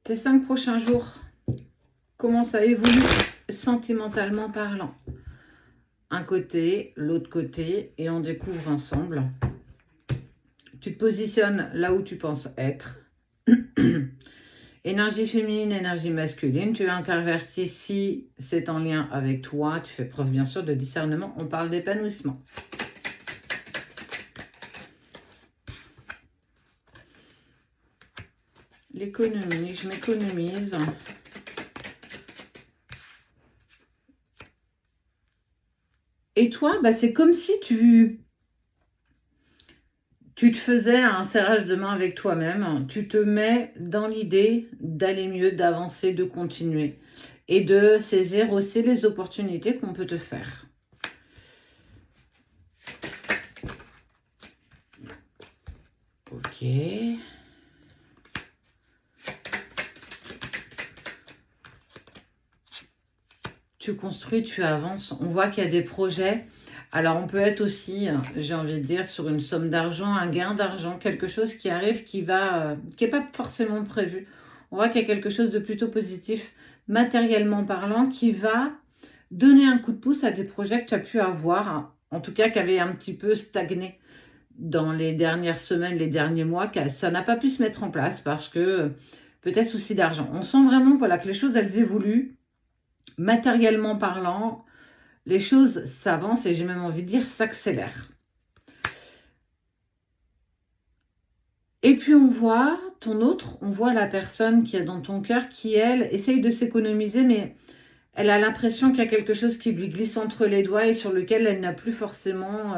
Tes 5 prochains jours, comment ça évolue sentimentalement parlant? Un côté, l'autre côté, et on découvre ensemble. Tu te positionnes là où tu penses être. Énergie féminine, énergie masculine. Tu es interverti si c'est en lien avec toi. Tu fais preuve bien sûr de discernement. On parle d'épanouissement. L'économie, je m'économise. Et toi, c'est comme si tu te faisais un serrage de main avec toi-même. Tu te mets dans l'idée d'aller mieux, d'avancer, de continuer. Et de saisir aussi les opportunités qu'on peut te faire. Ok. Tu construis, tu avances. On voit qu'il y a des projets. Alors, on peut être aussi, j'ai envie de dire, sur une somme d'argent, un gain d'argent, quelque chose qui arrive, qui n'est pas forcément prévu. On voit qu'il y a quelque chose de plutôt positif, matériellement parlant, qui va donner un coup de pouce à des projets que tu as pu avoir, en tout cas qui avaient un petit peu stagné dans les dernières semaines, les derniers mois, que ça n'a pas pu se mettre en place parce que peut-être souci d'argent. On sent vraiment voilà, que les choses, elles évoluent, matériellement parlant, les choses s'avancent et j'ai même envie de dire s'accélèrent. Et puis on voit on voit la personne qui est dans ton cœur qui, elle, essaye de s'économiser, mais elle a l'impression qu'il y a quelque chose qui lui glisse entre les doigts et sur lequel elle n'a plus forcément...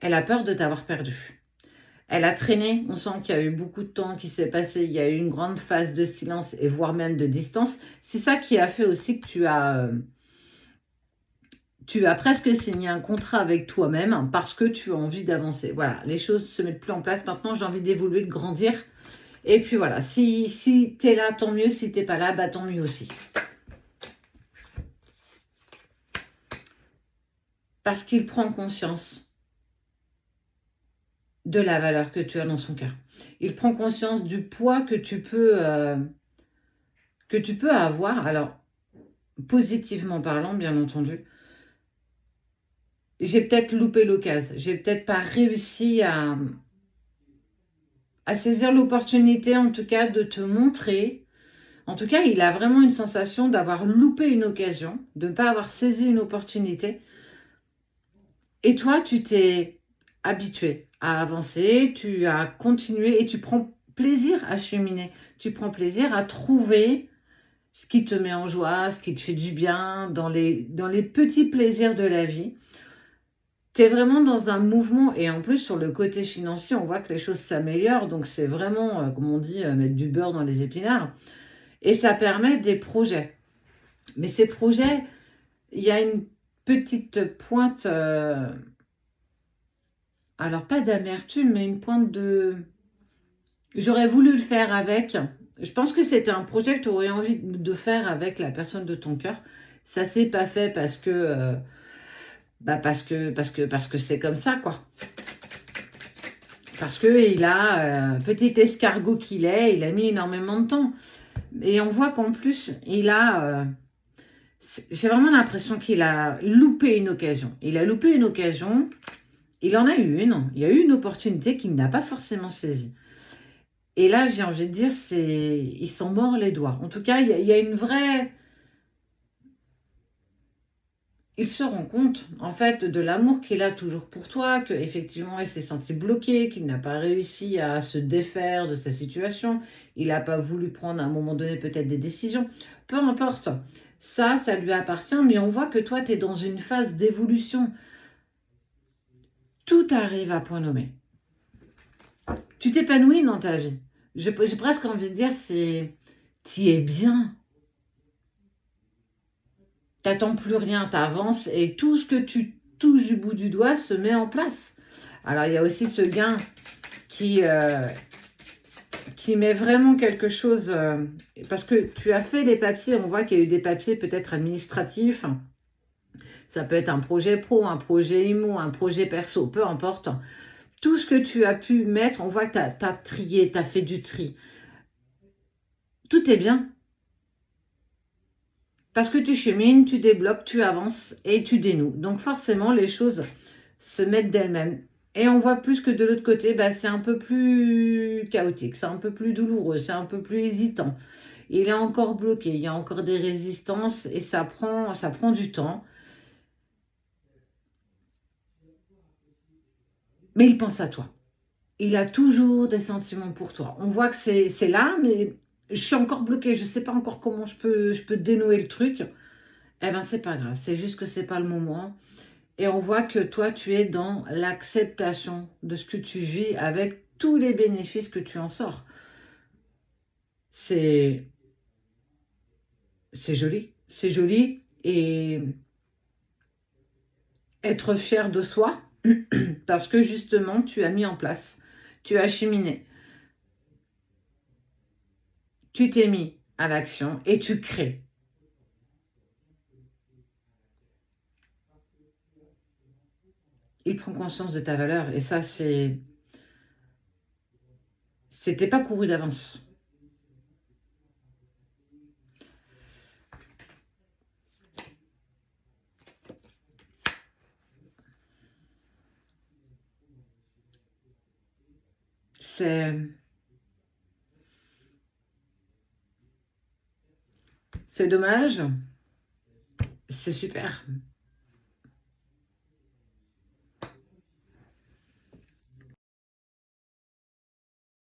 elle a peur de t'avoir perdu. Elle a traîné, on sent qu'il y a eu beaucoup de temps qui s'est passé, il y a eu une grande phase de silence et voire même de distance. C'est ça qui a fait aussi que tu as presque signé un contrat avec toi-même parce que tu as envie d'avancer. Voilà, les choses ne se mettent plus en place. Maintenant, j'ai envie d'évoluer, de grandir. Et puis voilà, si tu es là, tant mieux. Si tu n'es pas là, tant mieux aussi. Parce qu'il prend conscience de la valeur que tu as dans son cœur. Il prend conscience du poids que tu peux avoir. Alors, positivement parlant, bien entendu. J'ai peut-être loupé l'occasion. J'ai peut-être pas réussi à saisir l'opportunité, en tout cas, de te montrer. En tout cas, il a vraiment une sensation d'avoir loupé une occasion, de ne pas avoir saisi une opportunité. Et toi, tu t'es habitué à avancer, tu as continué et tu prends plaisir à cheminer. Tu prends plaisir à trouver ce qui te met en joie, ce qui te fait du bien, dans les petits plaisirs de la vie. Tu es vraiment dans un mouvement et en plus sur le côté financier, on voit que les choses s'améliorent. Donc c'est vraiment, comme on dit, mettre du beurre dans les épinards. Et ça permet des projets. Mais ces projets, il y a une petite pointe, alors pas d'amertume, mais une pointe de... J'aurais voulu le faire avec. Je pense que c'était un projet que tu aurais envie de faire avec la personne de ton cœur. Ça s'est pas fait parce que... parce que c'est comme ça, quoi. Parce qu'il a, petit escargot qu'il est, il a mis énormément de temps. Et on voit qu'en plus, il a... j'ai vraiment l'impression qu'il a loupé une occasion. Il a loupé une occasion, il en a eu une. Il y a eu une opportunité qu'il n'a pas forcément saisie. Et là, j'ai envie de dire, il s'en mord les doigts. En tout cas, il y a une vraie... Il se rend compte, en fait, de l'amour qu'il a toujours pour toi, qu'effectivement, il s'est senti bloqué, qu'il n'a pas réussi à se défaire de sa situation. Il n'a pas voulu prendre à un moment donné peut-être des décisions. Peu importe. Ça lui appartient, mais on voit que toi, tu es dans une phase d'évolution. Tout arrive à point nommé. Tu t'épanouis dans ta vie. J'ai presque envie de dire, tu es bien. T'attends plus rien, t'avances et tout ce que tu touches du bout du doigt se met en place. Alors, il y a aussi ce gain qui met vraiment quelque chose... parce que tu as fait les papiers, on voit qu'il y a eu des papiers peut-être administratifs. Ça peut être un projet pro, un projet IMO, un projet perso, peu importe. Tout ce que tu as pu mettre, on voit que tu as trié, tu as fait du tri. tout est bien. Parce que tu chemines, tu débloques, tu avances et tu dénoues. Donc forcément, les choses se mettent d'elles-mêmes. Et on voit plus que de l'autre côté, bah, c'est un peu plus chaotique, c'est un peu plus douloureux, c'est un peu plus hésitant. Il est encore bloqué, il y a encore des résistances et ça prend du temps. Mais il pense à toi. Il a toujours des sentiments pour toi. On voit que c'est là, mais je suis encore bloquée, je ne sais pas encore comment je peux dénouer le truc. Eh ben, c'est pas grave, c'est juste que c'est pas le moment. Et on voit que toi, tu es dans l'acceptation de ce que tu vis avec tous les bénéfices que tu en sors. C'est c'est joli et être fier de soi parce que justement, tu as mis en place, tu as cheminé, tu t'es mis à l'action et tu crées. Il prend conscience de ta valeur et ça, c'était pas couru d'avance. C'est c'est dommage, c'est super.